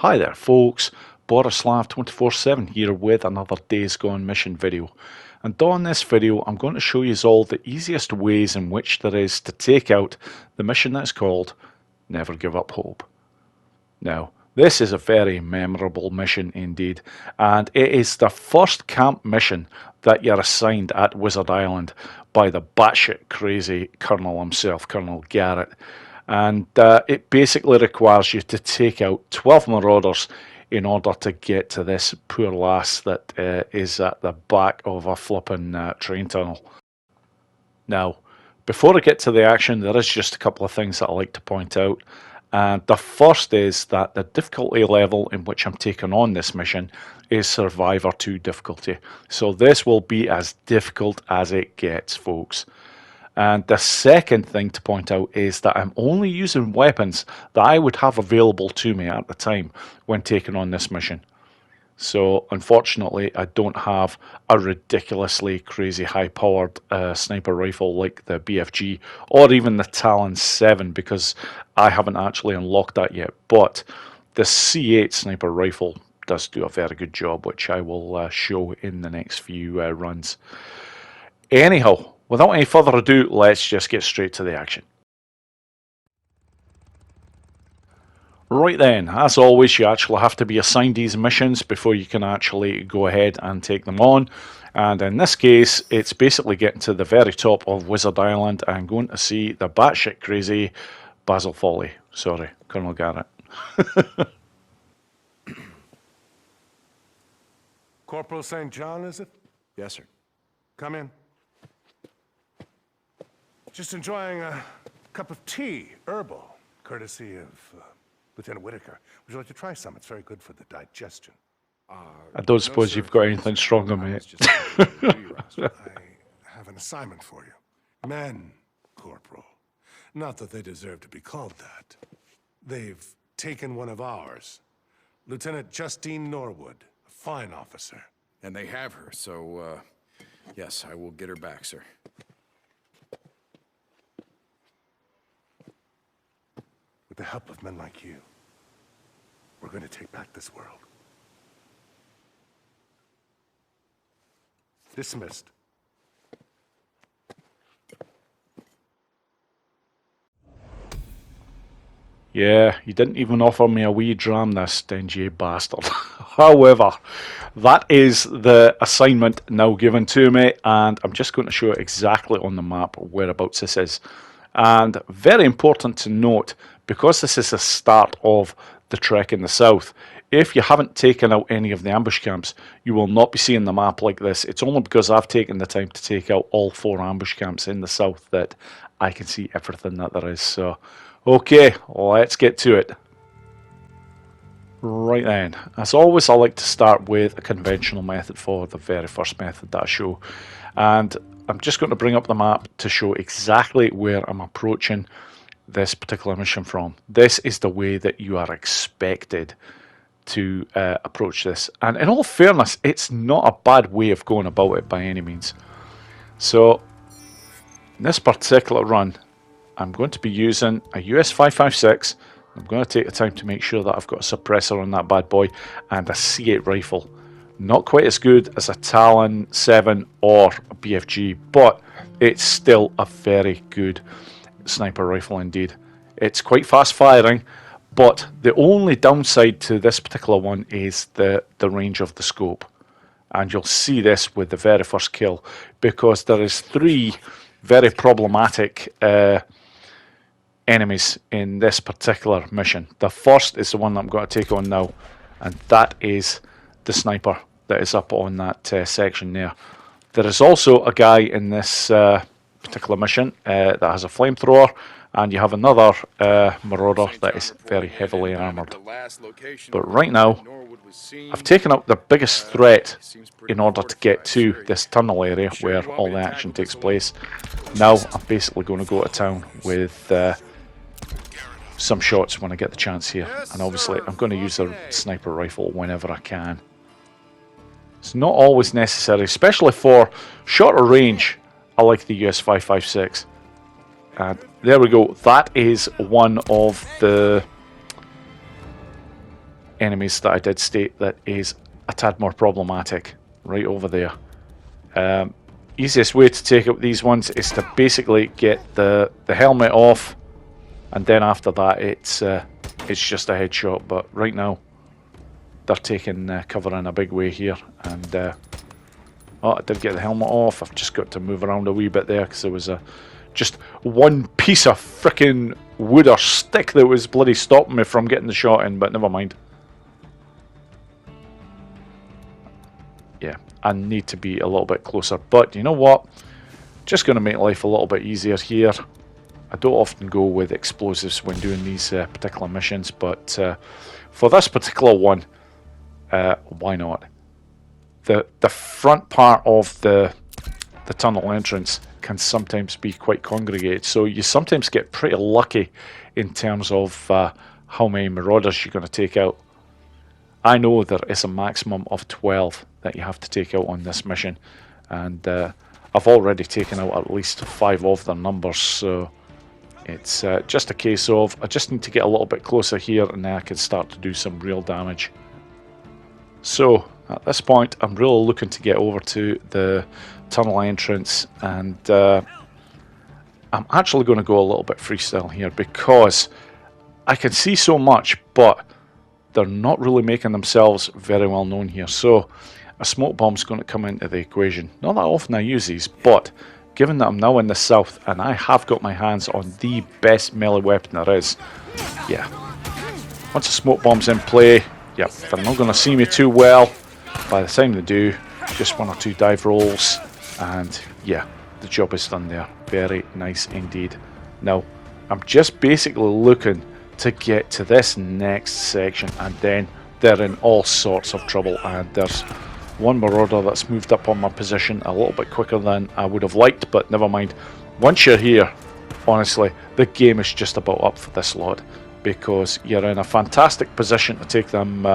Hi there folks, Borislav 24/7 here with another Days Gone mission video. And on this video I'm going to show you all the easiest ways in which there is to take out the mission that's called Never Give Up Hope. Now, this is a very memorable mission indeed, and it is the first camp mission that you're assigned at Wizard Island by the batshit crazy Colonel himself, Colonel Garrett. And it basically requires you to take out 12 marauders in order to get to this poor lass that is at the back of a flipping train tunnel. Now, before I get to the action, there is just a couple of things that I like to point out. And the first is that the difficulty level in which I'm taking on this mission is Survivor 2 difficulty. So this will be as difficult as it gets, folks. And the second thing to point out is that I'm only using weapons that I would have available to me at the time when taking on this mission. So unfortunately I don't have a ridiculously crazy high powered sniper rifle like the BFG or even the Talon 7 because I haven't actually unlocked that yet. But the C8 sniper rifle does do a very good job, which I will show in the next few runs. Anyhow, without any further ado, let's just get straight to the action. Right then, as always, you actually have to be assigned these missions before you can actually go ahead and take them on. And in this case, it's basically getting to the very top of Wizard Island and going to see the batshit crazy Basil Foley. Sorry, Colonel Garrett. Corporal St. John, is it? Yes, sir. Come in. Just enjoying a cup of tea, herbal, courtesy of Lieutenant Whitaker. Would you like to try some? It's very good for the digestion. I don't suppose you've got anything stronger, mate. I have an assignment for you. Men, Corporal. Not that they deserve to be called that. They've taken one of ours. Lieutenant Justine Norwood, a fine officer. And they have her, so, yes, I will get her back, sir. With the help of men like you, we're going to take back this world. Dismissed. Yeah, you didn't even offer me a wee dram, this stingy bastard. However, that is the assignment now given to me, and I'm just going to show exactly on the map whereabouts this is. And very important to note, because this is the start of the trek in the south, if you haven't taken out any of the ambush camps, you will not be seeing the map like this. It's only because I've taken the time to take out all 4 ambush camps in the south that I can see everything that there is. So, okay, let's get to it. Right then, as always, I like to start with a conventional method for the very first method that I show. And I'm just going to bring up the map to show exactly where I'm approaching this particular mission from. This is the way that you are expected to approach this. And in all fairness, it's not a bad way of going about it by any means. So, in this particular run, I'm going to be using a US 5.56. I'm going to take the time to make sure that I've got a suppressor on that bad boy and a C8 rifle. Not quite as good as a Talon 7 or a BFG, but it's still a very good sniper rifle indeed. It's quite fast firing, but the only downside to this particular one is the range of the scope. And you'll see this with the very first kill, because there is 3 very problematic enemies in this particular mission. The first is the one that I'm going to take on now, and that is the sniper that is up on that section there. There is also a guy in this particular mission that has a flamethrower, and you have another marauder that is very heavily armoured. But right now, I've taken out the biggest threat in order to get to this tunnel area where all the action takes place. Now I'm basically going to go to town with some shots when I get the chance here, and obviously I'm going to use the sniper rifle whenever I can. It's not always necessary, especially for shorter range. I like the US 5.56. And there we go. That is one of the enemies that I did state that is a tad more problematic right over there. Easiest way to take out these ones is to basically get the helmet off, and then after that it's just a headshot. But right now they're taking cover in a big way here, and oh, I did get the helmet off. I've just got to move around a wee bit there because there was just one piece of frickin' wood or stick that was bloody stopping me from getting the shot in, but never mind. Yeah, I need to be a little bit closer, but you know what? Just going to make life a little bit easier here. I don't often go with explosives when doing these particular missions, but for this particular one, why not? The front part of the tunnel entrance can sometimes be quite congregated, so you sometimes get pretty lucky in terms of how many marauders you're going to take out. I know there is a maximum of 12 that you have to take out on this mission, and I've already taken out at least 5 of their numbers, so it's just a case of I just need to get a little bit closer here, and then I can start to do some real damage. So at this point I'm really looking to get over to the tunnel entrance, and I'm actually going to go a little bit freestyle here because I can see so much, but they're not really making themselves very well known here. So a smoke bomb's going to come into the equation. Not that often I use these, but given that I'm now in the south and I have got my hands on the best melee weapon there is, yeah, once a smoke bomb's in play, yep, they're not going to see me too well. By the time they do, just 1 or 2 dive rolls, and yeah, the job is done there. Very nice indeed. Now, I'm just basically looking to get to this next section, and then they're in all sorts of trouble, and there's one marauder that's moved up on my position a little bit quicker than I would have liked, but never mind. Once you're here, honestly, the game is just about up for this lot, because you're in a fantastic position to take them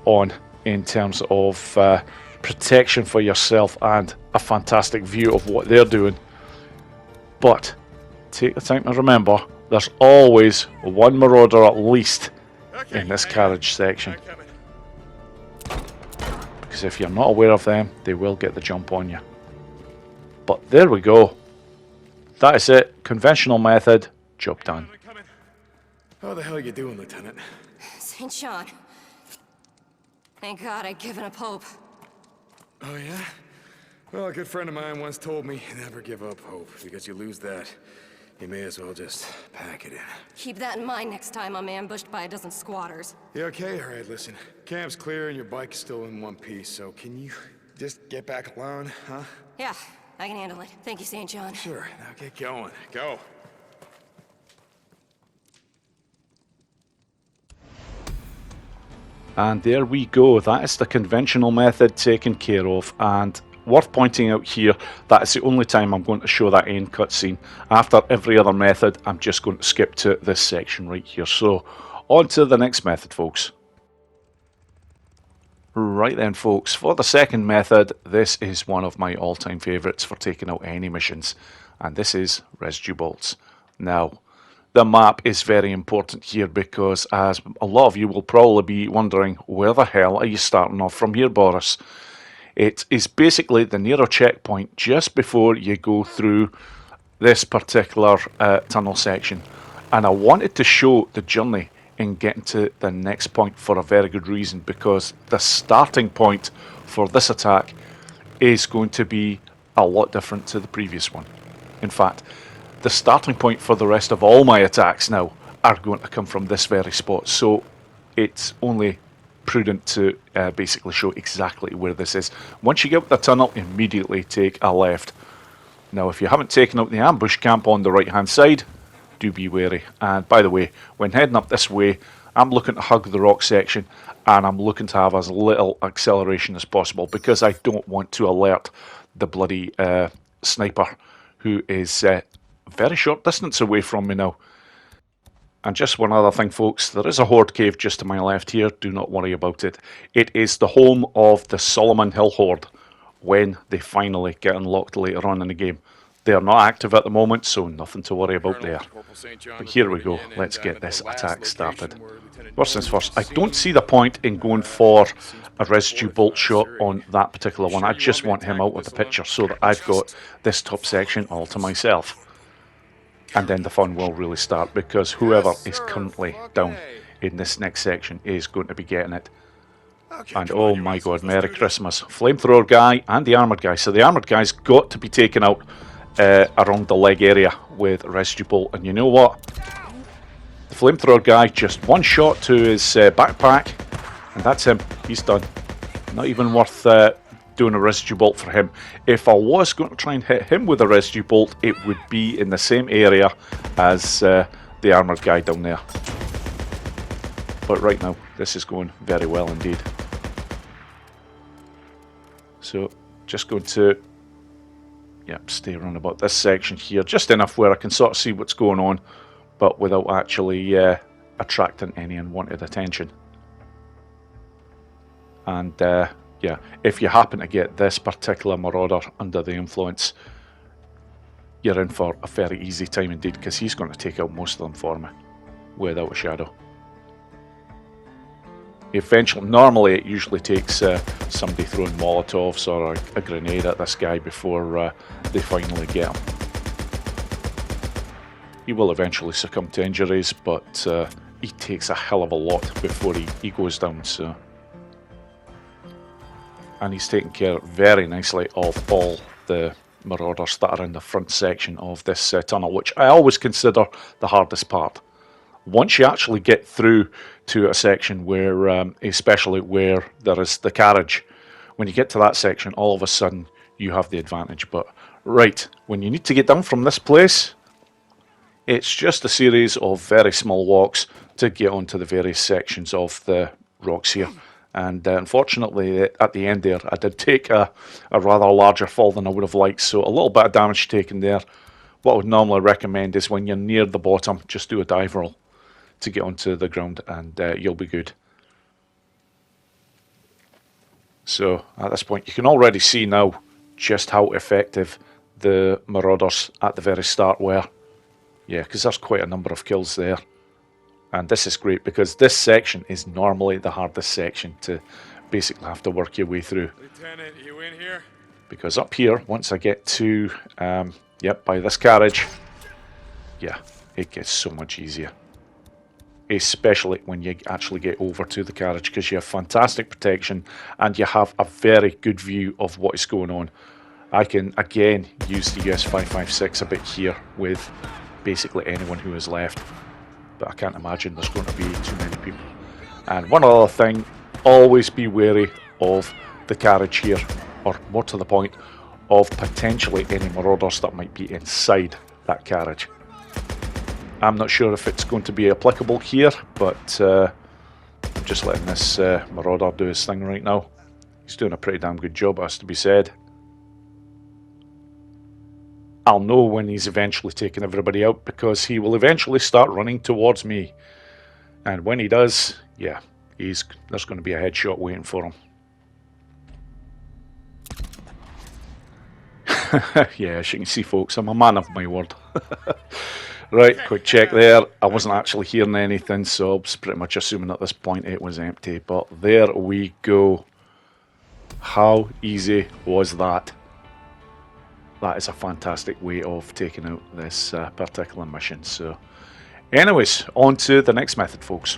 on in terms of protection for yourself and a fantastic view of what they're doing. But take the time to remember, there's always one marauder at least in this carriage section, because if you're not aware of them, they will get the jump on you. But there we go. That is it. Conventional method. Job done. How the hell are you doing, Lieutenant? St. John. Thank God I'd given up hope. Oh, yeah? Well, a good friend of mine once told me, never give up hope, because you lose that, you may as well just pack it in. Keep that in mind next time I'm ambushed by a dozen squatters. You okay? All right, listen. Camp's clear and your bike's still in one piece, so can you just get back alone, huh? Yeah, I can handle it. Thank you, St. John. Sure, now get going. Go. And there we go. That is the conventional method taken care of, and worth pointing out here, that is the only time I'm going to show that end cutscene. After every other method, I'm just going to skip to this section right here. So, on to the next method, folks. Right then, folks, for the second method, this is one of my all-time favourites for taking out any missions, and this is Residue bolts. Now, the map is very important here because, as a lot of you will probably be wondering, where the hell are you starting off from here, Boris? It is basically the Nero checkpoint just before you go through this particular tunnel section. And I wanted to show the journey in getting to the next point for a very good reason, because the starting point for this attack is going to be a lot different to the previous one. In fact, the starting point for the rest of all my attacks now are going to come from this very spot, so it's only prudent to basically show exactly where this is. Once you get up the tunnel, immediately take a left. Now, if you haven't taken out the ambush camp on the right hand side, do be wary. And by the way, when heading up this way, I'm looking to hug the rock section, and I'm looking to have as little acceleration as possible, because I don't want to alert the bloody sniper, who is very short distance away from me now. And just one other thing, folks, there is a horde cave just to my left here. Do not worry about it. It is the home of the Solomon Hill Horde when they finally get unlocked later on in the game. They are not active at the moment, so nothing to worry about Colonel, there. Corporal St. John But here we go. reporting in, Let's and, get this the last attack started. location where Lieutenant First things Norman first, was I don't seen, see the point in going for seems a pretty residue bolt shot fortified, on that particular You one. sure I you just want me to want him tackle out of the this alone? picture so that I've got this top section all to myself. And then the fun will really start, because whoever Yes, is sir. currently Fucking down A. in this next section is going to be getting it. Okay, And come on, oh you my assholes, god, let's Merry do this. Christmas. Flamethrower guy and the armoured guy. So the armoured guy's got to be taken out around the leg area with residue bolt. And you know what? The flamethrower guy, just one shot to his backpack, and that's him. He's done. Not even worth doing a residue bolt for him. If I was going to try and hit him with a residue bolt, it would be in the same area as the armoured guy down there. But right now, this is going very well indeed. So, just going to, stay around about this section here, just enough where I can sort of see what's going on, but without actually attracting any unwanted attention. And if you happen to get this particular marauder under the influence, you're in for a very easy time indeed, because he's going to take out most of them for me, without a shadow. Eventually, normally it usually takes somebody throwing Molotovs or a grenade at this guy before they finally get him. He will eventually succumb to injuries, but he takes a hell of a lot before he goes down. So, and he's taking care very nicely of all the marauders that are in the front section of this tunnel, which I always consider the hardest part. Once you actually get through to a section where, especially where there is the carriage, when you get to that section, all of a sudden you have the advantage. But right, when you need to get down from this place, it's just a series of very small walks to get onto the various sections of the rocks here. And unfortunately, at the end there, I did take a rather larger fall than I would have liked, so a little bit of damage taken there. What I would normally recommend is when you're near the bottom, just do a dive roll to get onto the ground, and you'll be good. So at this point, you can already see now just how effective the marauders at the very start were. Yeah, because there's quite a number of kills there. And this is great, because this section is normally the hardest section to basically have to work your way through. Lieutenant, you in here? Because up here, once I get to, by this carriage, yeah, it gets so much easier. Especially when you actually get over to the carriage, because you have fantastic protection and you have a very good view of what is going on. I can again use the US 556 a bit here with basically anyone who is left, but I can't imagine there's going to be too many people. And one other thing, always be wary of the carriage here, or more to the point, of potentially any marauders that might be inside that carriage. I'm not sure if it's going to be applicable here, but I'm just letting this marauder do his thing right now. He's doing a pretty damn good job, has to be said. I'll know when he's eventually taken everybody out, because he will eventually start running towards me. And when he does, yeah, there's going to be a headshot waiting for him. Yeah, as you can see, folks, I'm a man of my word. Right, quick check there. I wasn't actually hearing anything, so I was pretty much assuming at this point it was empty. But there we go. How easy was that? That is a fantastic way of taking out this particular mission. So, anyways, on to the next method, folks.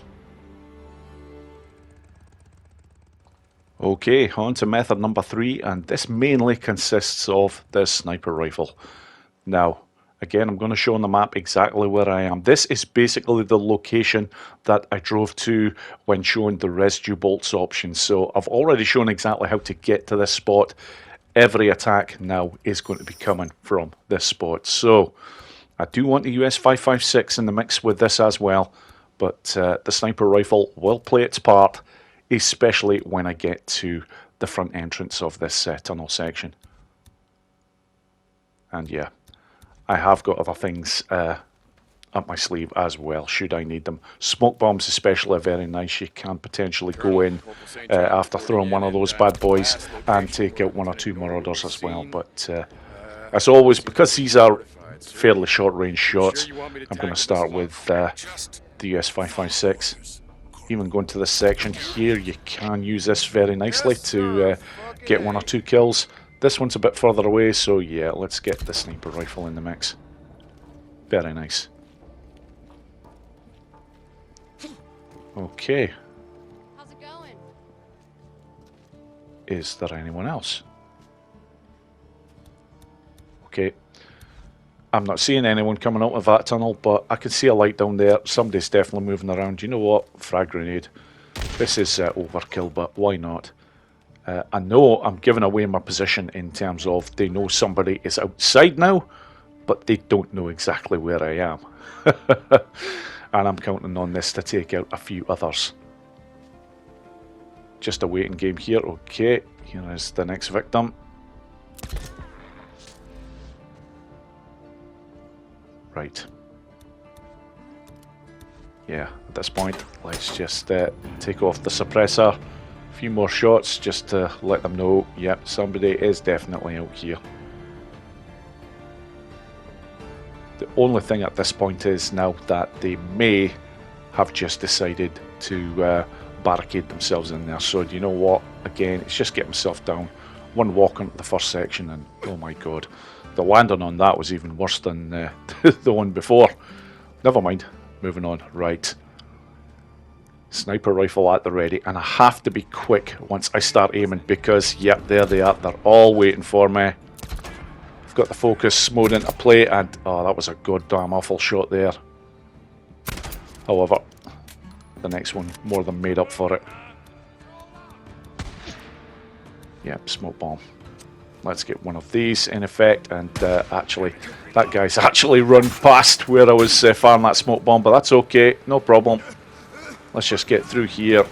Okay, on to method number 3, and this mainly consists of the sniper rifle. Now, again, I'm going to show on the map exactly where I am. This is basically the location that I drove to when showing the residue bolts option. So I've already shown exactly how to get to this spot. Every attack now is going to be coming from this spot. So I do want the US 556 in the mix with this as well, but the sniper rifle will play its part, especially when I get to the front entrance of this tunnel section. And yeah, I have got other things up my sleeve as well, should I need them. Smoke bombs especially are very nice. You can potentially go in after throwing one of those bad boys and take out one or two marauders as well. But as always, because these are fairly short-range shots, I'm going to start with the US 5.56. Even going to this section here, you can use this very nicely to get 1 or 2 kills. This one's a bit further away, so yeah, let's get the sniper rifle in the mix. Very nice. Okay. How's it going? Is there anyone else? Okay. I'm not seeing anyone coming out of that tunnel, but I can see a light down there. Somebody's definitely moving around. You know what? Frag grenade. This is overkill, but why not? I know I'm giving away my position in terms of they know somebody is outside now, but they don't know exactly where I am. And I'm counting on this to take out a few others. Just a waiting game here. Okay, here is the next victim. Right. Yeah, at this point, let's just take off the suppressor. A few more shots just to let them know, yep, somebody is definitely out here. The only thing at this point is now that they may have just decided to barricade themselves in there. So do you know what? Again, it's just get himself down. One walk onto the first section and oh my god. The landing on that was even worse than the one before. Never mind. Moving on. Right. Sniper rifle at the ready. And I have to be quick once I start aiming because, yep, there they are. They're all waiting for me. I've got the focus mode into play and, oh, that was a goddamn awful shot there. However, the next one more than made up for it. Yep, smoke bomb. Let's get one of these in effect, and actually, that guy's actually run past where I was firing that smoke bomb, but that's okay, no problem. Let's just get through here,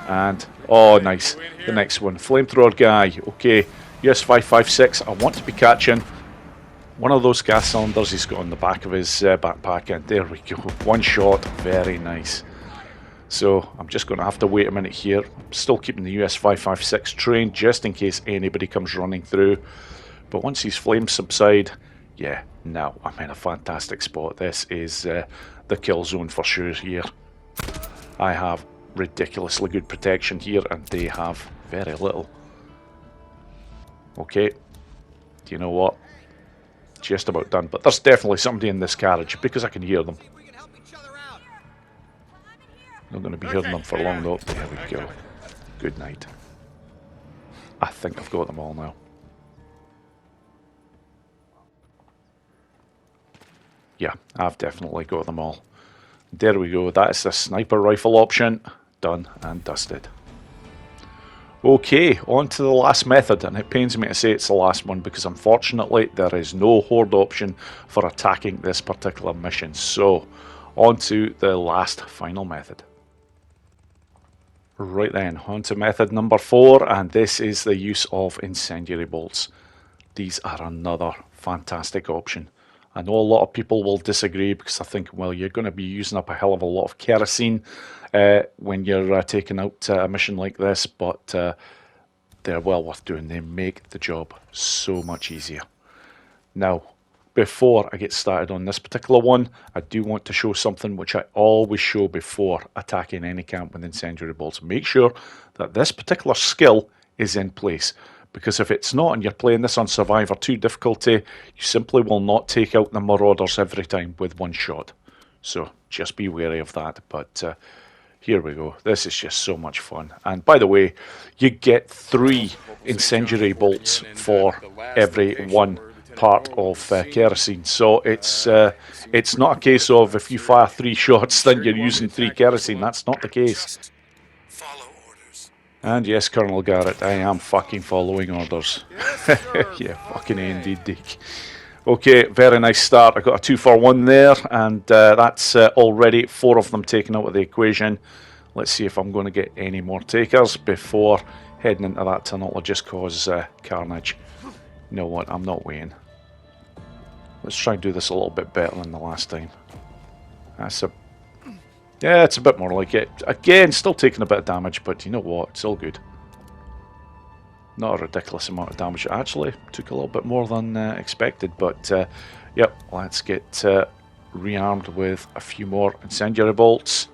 and oh, nice. The next one, flamethrower guy. Okay, US 5.56. I want to be catching one of those gas cylinders he's got on the back of his backpack, and there we go. One shot, very nice. So I'm just going to have to wait a minute here. I'm still keeping the US 5.56 trained just in case anybody comes running through. But once these flames subside, yeah, now I'm in a fantastic spot. This is the kill zone for sure here. I have ridiculously good protection here and they have very little. Okay, do you know what? Just about done. But there's definitely somebody in this carriage because I can hear them. Not going to be hearing them for long though. There we go. Good night. I think I've got them all now. Yeah, I've definitely got them all. There we go. That is the sniper rifle option. Done and dusted. Okay, on to the last method, and it pains me to say it's the last one because unfortunately there is no horde option for attacking this particular mission. So, on to the last final method. Right then, on to method number 4, and this is the use of incendiary bolts. These are another fantastic option. I know a lot of people will disagree because they're thinking, well, you're going to be using up a hell of a lot of kerosene when you're taking out a mission like this, but they're well worth doing. They make the job so much easier. Now, before I get started on this particular one, I do want to show something which I always show before attacking any camp with incendiary bolts. Make sure that this particular skill is in place, because if it's not and you're playing this on Survivor 2 difficulty, you simply will not take out the marauders every time with one shot. So just be wary of that. But here we go. This is just so much fun. And by the way, you get 3 incendiary bolts for every one part of kerosene. So it's not a case of if you fire 3 shots then you're using 3 kerosene. That's not the case. And yes, Colonel Garrett, I am fucking following orders. Yeah, fucking indeed, Dick. Okay, very nice start. I got a 2 for 1 there, and that's already 4 of them taken out of the equation. Let's see if I'm going to get any more takers before heading into that tunnel or just cause carnage. You know what, I'm not waiting. Let's try and do this a little bit better than the last time. Yeah, it's a bit more like it. Again, still taking a bit of damage, but you know what? It's all good. Not a ridiculous amount of damage. It actually took a little bit more than expected, but yep, let's get rearmed with a few more incendiary bolts.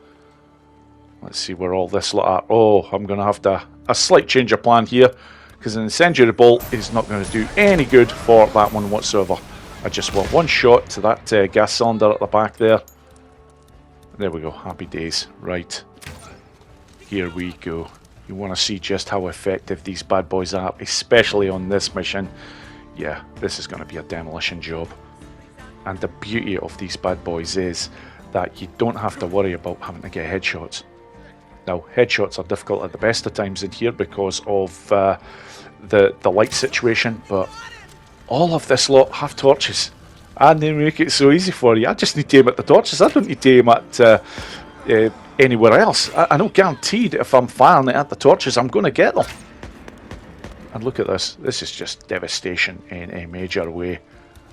Let's see where all this lot are. Oh, I'm going to have a slight change of plan here, because an incendiary bolt is not going to do any good for that one whatsoever. I just want one shot to that gas cylinder at the back there. There we go, happy days. Right, here we go. You want to see just how effective these bad boys are, especially on this mission. Yeah, this is going to be a demolition job. And the beauty of these bad boys is that you don't have to worry about having to get headshots. Now, headshots are difficult at the best of times in here because of the light situation, but all of this lot have torches. And they make it so easy for you. I just need to aim at the torches. I don't need to aim at anywhere else. I know guaranteed if I'm firing it at the torches, I'm going to get them. And look at this. This is just devastation in a major way.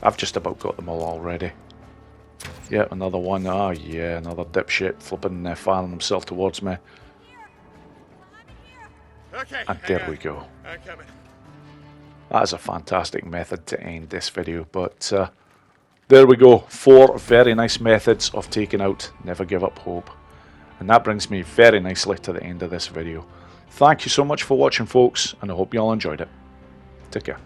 I've just about got them all already. Yeah, another one. Oh yeah, another dipshit flipping firing himself towards me. Okay. And there we go. That is a fantastic method to end this video, but there we go. 4 very nice methods of taking out Never Give Up Hope. And that brings me very nicely to the end of this video. Thank you so much for watching, folks, and I hope you all enjoyed it. Take care.